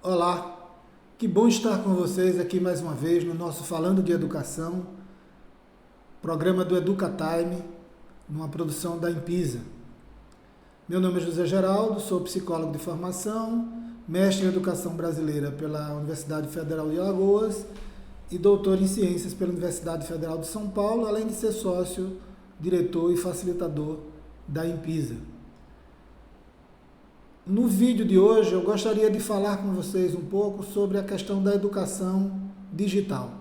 Olá, que bom estar com vocês aqui mais uma vez no nosso Falando de Educação, programa do EducaTime, numa produção da Impisa. Meu nome é José Geraldo, sou psicólogo de formação, mestre em Educação Brasileira pela Universidade Federal de Alagoas e doutor em Ciências pela Universidade Federal de São Paulo, além de ser sócio, diretor e facilitador da Impisa. No vídeo de hoje eu gostaria de falar com vocês um pouco sobre a questão da educação digital.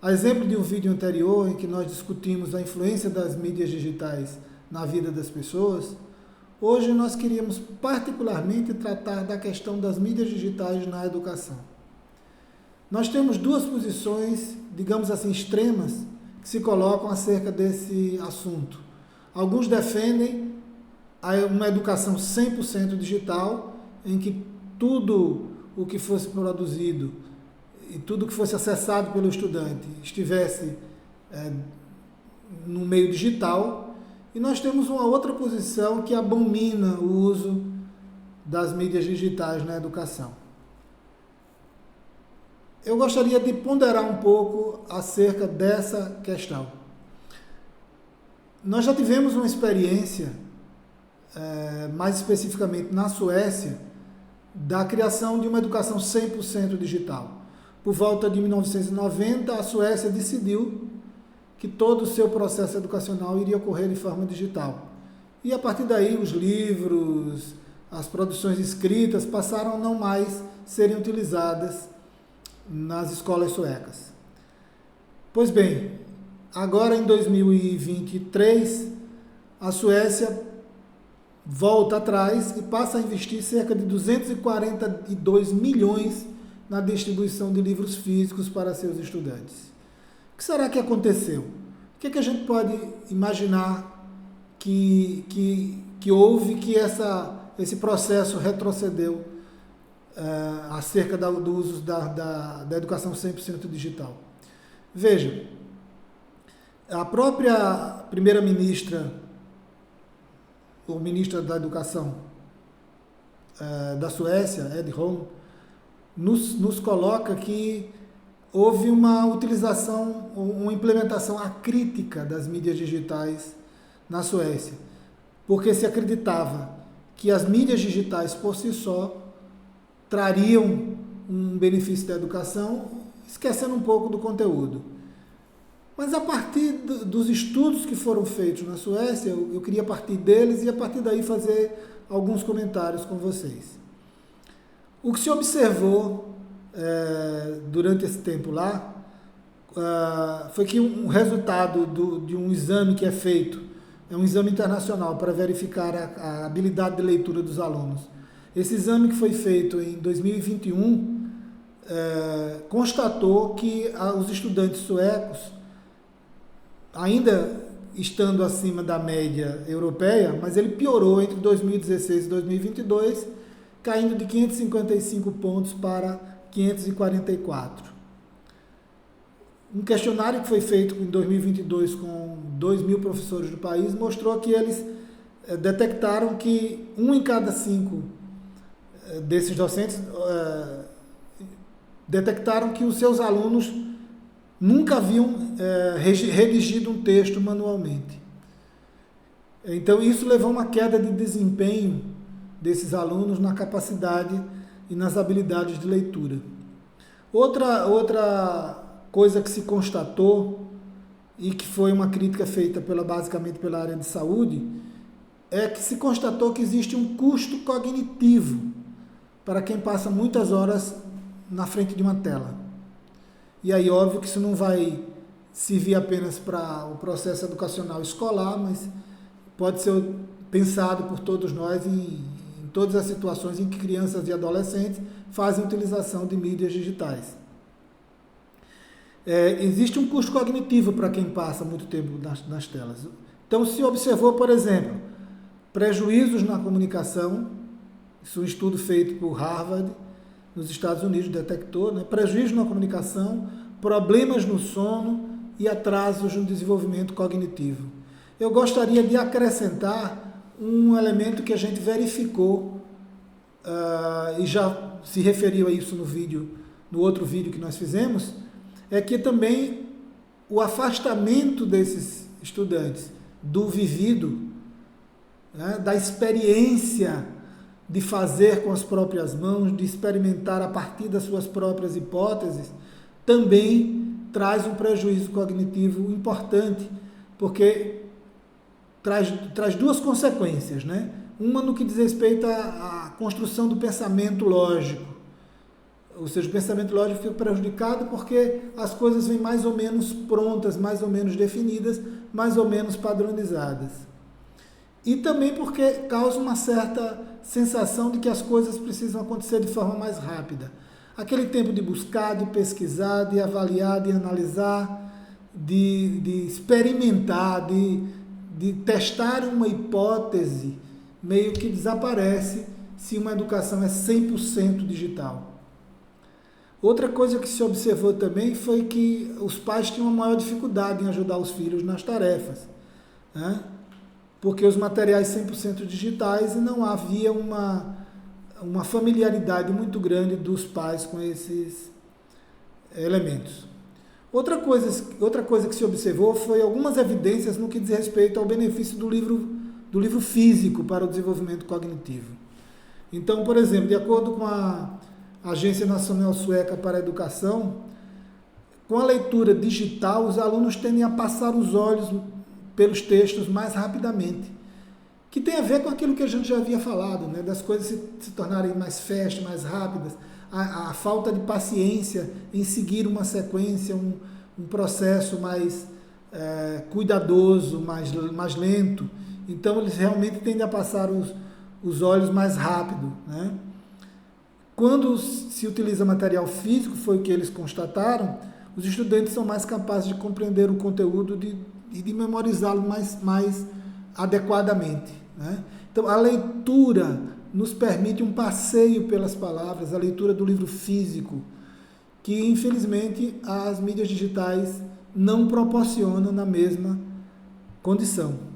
A exemplo de um vídeo anterior em que nós discutimos a influência das mídias digitais na vida das pessoas, hoje nós queríamos particularmente tratar da questão das mídias digitais na educação. Nós temos duas posições, digamos assim, extremas, que se colocam acerca desse assunto. Alguns defendem uma educação 100% digital, em que tudo o que fosse produzido e tudo que fosse acessado pelo estudante estivesse no meio digital. E nós temos uma outra posição que abomina o uso das mídias digitais na educação. Eu gostaria de ponderar um pouco acerca dessa questão. Nós já tivemos uma experiência, mais especificamente na Suécia, da criação de uma educação 100% digital. Por volta de 1990, a Suécia decidiu que todo o seu processo educacional iria ocorrer de forma digital. E a partir daí, os livros, as produções escritas passaram a não mais serem utilizadas nas escolas suecas. Pois bem, agora em 2023, a Suécia volta atrás e passa a investir cerca de 242 milhões na distribuição de livros físicos para seus estudantes. O que será que aconteceu? O que a gente pode imaginar que houve que esse processo retrocedeu acerca do uso da educação 100% digital? Veja, a própria primeira-ministra, ou ministra da Educação da Suécia, Ed Holm, nos coloca que houve uma utilização, uma implementação acrítica das mídias digitais na Suécia, porque se acreditava que as mídias digitais por si só trariam um benefício da educação, esquecendo um pouco do conteúdo. Mas a partir dos estudos que foram feitos na Suécia, eu queria partir deles e a partir daí fazer alguns comentários com vocês. O que se observou durante esse tempo lá foi que um resultado de um exame que é feito, é um exame internacional para verificar a habilidade de leitura dos alunos. Esse exame que foi feito em 2021 constatou que os estudantes suecos, ainda estando acima da média europeia, mas ele piorou entre 2016 e 2022, caindo de 555 pontos para 544. Um questionário que foi feito em 2022 com 2 mil professores do país mostrou que eles detectaram que 1 em cada 5 desses docentes detectaram que os seus alunos nunca haviam redigido um texto manualmente. Então, isso levou a uma queda de desempenho desses alunos na capacidade e nas habilidades de leitura. Outra coisa que se constatou, e que foi uma crítica feita basicamente pela área de saúde, é que se constatou que existe um custo cognitivo para quem passa muitas horas na frente de uma tela. E aí, óbvio que isso não vai servir apenas para o processo educacional escolar, mas pode ser pensado por todos nós em todas as situações em que crianças e adolescentes fazem utilização de mídias digitais. Existe um custo cognitivo para quem passa muito tempo nas telas. Então, se observou, por exemplo, prejuízos na comunicação. Isso é um estudo feito por Harvard, nos Estados Unidos, detectou, prejuízo na comunicação, problemas no sono e atrasos no desenvolvimento cognitivo. Eu gostaria de acrescentar um elemento que a gente verificou e já se referiu a isso no outro vídeo que nós fizemos, é que também o afastamento desses estudantes do vivido, né, da experiência de fazer com as próprias mãos, de experimentar a partir das suas próprias hipóteses, também traz um prejuízo cognitivo importante, porque traz duas consequências, né? Uma no que diz respeito à construção do pensamento lógico, ou seja, o pensamento lógico fica prejudicado porque as coisas vêm mais ou menos prontas, mais ou menos definidas, mais ou menos padronizadas. E também porque causa uma certa sensação de que as coisas precisam acontecer de forma mais rápida. Aquele tempo de buscar, de pesquisar, de avaliar, de analisar, de experimentar, de testar uma hipótese, meio que desaparece se uma educação é 100% digital. Outra coisa que se observou também foi que os pais tinham uma maior dificuldade em ajudar os filhos nas tarefas, né? Porque os materiais 100% digitais e não havia uma familiaridade muito grande dos pais com esses elementos. Outra coisa que se observou foi algumas evidências no que diz respeito ao benefício do livro físico para o desenvolvimento cognitivo. Então, por exemplo, de acordo com a Agência Nacional Sueca para a Educação, com a leitura digital, os alunos tendem a passar os olhos pelos textos mais rapidamente, que tem a ver com aquilo que a gente já havia falado, né, das coisas se tornarem mais fast, mais rápidas, a falta de paciência em seguir uma sequência, um processo mais cuidadoso, mais lento. Então, eles realmente tendem a passar os olhos mais rápido, né? Quando se utiliza material físico, foi o que eles constataram, os estudantes são mais capazes de compreender o conteúdo e de memorizá-lo mais adequadamente, né? Então, a leitura nos permite um passeio pelas palavras, a leitura do livro físico, que, infelizmente, as mídias digitais não proporcionam na mesma condição.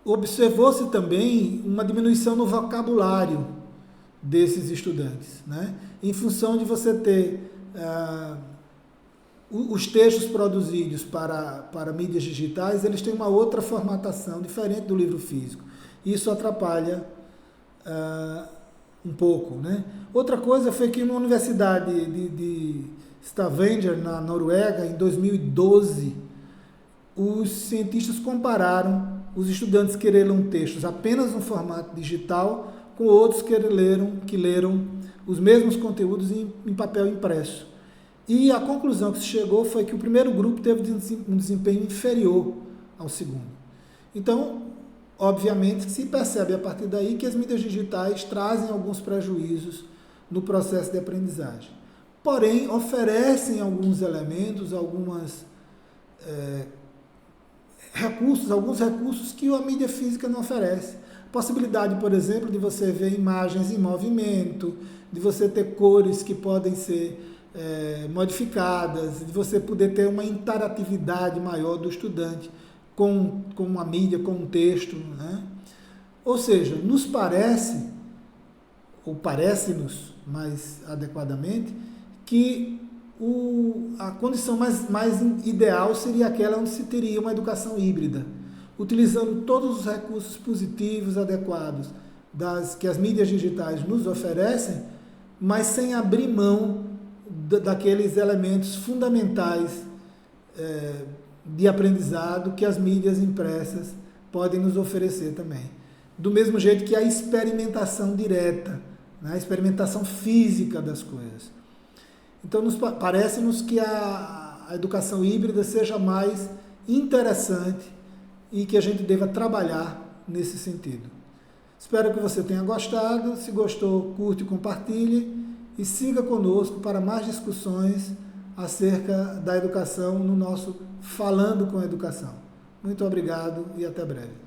Observou-se também uma diminuição no vocabulário desses estudantes, né? Em função de você ter os textos produzidos para mídias digitais, eles têm uma outra formatação, diferente do livro físico. Isso atrapalha um pouco, né? Outra coisa foi que na Universidade de Stavanger, na Noruega, em 2012, os cientistas compararam os estudantes que leram textos apenas no formato digital com outros que leram os mesmos conteúdos em papel impresso. E a conclusão que se chegou foi que o primeiro grupo teve um desempenho inferior ao segundo. Então, obviamente, se percebe a partir daí que as mídias digitais trazem alguns prejuízos no processo de aprendizagem. Porém, oferecem alguns elementos, alguns recursos que a mídia física não oferece. Possibilidade, por exemplo, de você ver imagens em movimento, de você ter cores que podem ser modificadas, de você poder ter uma interatividade maior do estudante com a mídia, com o texto, né? Ou seja, nos parece, ou parece-nos mais adequadamente, que a condição mais ideal seria aquela onde se teria uma educação híbrida, utilizando todos os recursos positivos adequados que as mídias digitais nos oferecem, mas sem abrir mão daqueles elementos fundamentais de aprendizado que as mídias impressas podem nos oferecer também. Do mesmo jeito que a experimentação direta, né, a experimentação física das coisas. Então, parece-nos que a educação híbrida seja mais interessante e que a gente deva trabalhar nesse sentido. Espero que você tenha gostado. Se gostou, curte e compartilhe. E siga conosco para mais discussões acerca da educação no nosso Falando com Educação. Muito obrigado e até breve.